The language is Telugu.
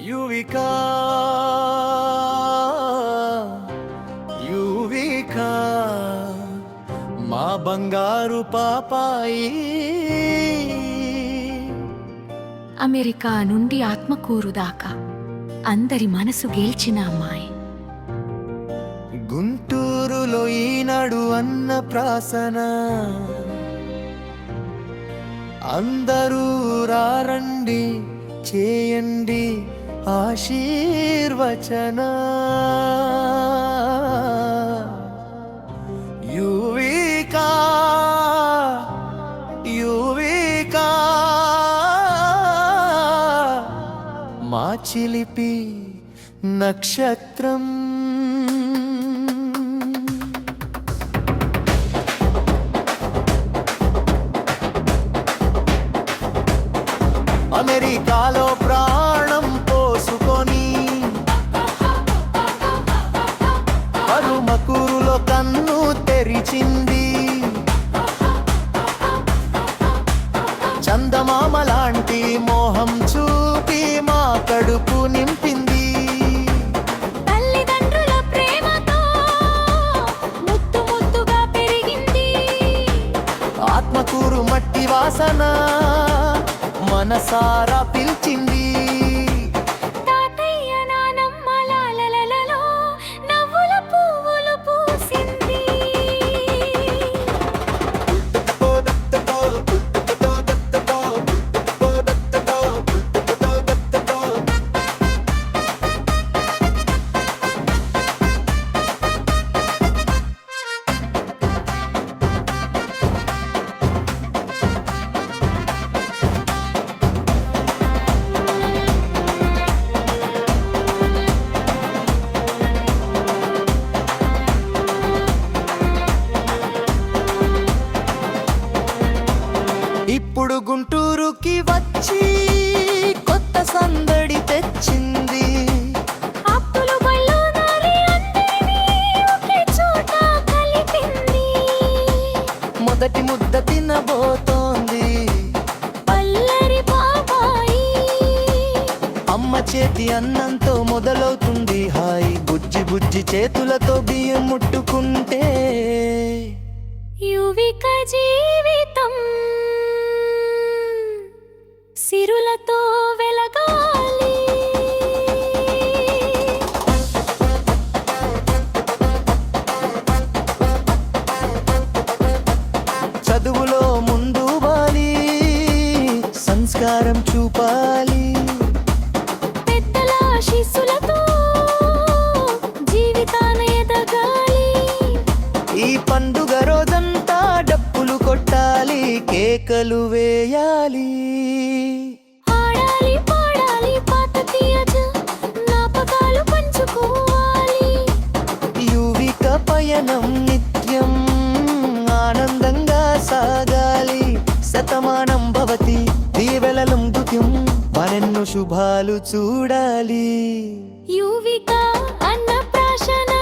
యువికా యువికా మా బంగారు పాపాయి. అమెరికా నుండి ఆత్మకూరు దాకా అందరి మనసు గెలిచిన అమ్మాయి. గుంటూరులో ఈనాడు అన్న ప్రాసన, అందరూ రారండి చేయండి ఆశీర్వచన. యువికా యువికా మా చిలిపి నక్షత్రం. అమెరికాలో ప్రాణం పోసుకొని పరుమకూరులో కన్ను తెరిచింది. చందమామ లాంటి మోహం చూపి మా కడుపు నింపింది. తల్లిదండ్రుల ప్రేమతో ముద్దు ముద్దుగా పెరిగింది. ఆత్మకూరు మట్టి వాసన మనసారా పిలిచింది. తాతయ్య నానమ్మ లాలలలో నవ్వుల పువ్వులు పూసింది. ఇప్పుడు గుంటూరుకి వచ్చి కొత్త సందడి తెచ్చింది. అప్పులు బళ్ళు నారి అందరినీ ఒకే చోట కలిపింది. మొదటి ముద్ద తినబోతోంది పల్లరి బాబాయి. అమ్మ చేతి అన్నంతో మొదలవుతుంది హాయి. బుజ్జి బుజ్జి చేతులతో బియ్యం ముట్టుకుంటే యువిక జీవితం సిరులతో వెలగాలి. చదువులో ముందు వాలి, సంస్కారం చూపాలి. పెద్దల ఆశీస్సులతో జీవితాన ఎదగాలి. ఈ పండుగ రోజంతా డప్పులు కొట్టాలి, కేకలు వేయాలి. ఆడాలి పాడాలి పాత తీయజ జ్ఞాపకాలు పంచుకోవాలి. యువిక పయనం నిత్యం ఆనందంగా సాగాలి. శతమానం భవతి దీవెలలం దుఃఖం మరెన్నో శుభాలు చూడాలి. యువిక అన్న ప్రాశన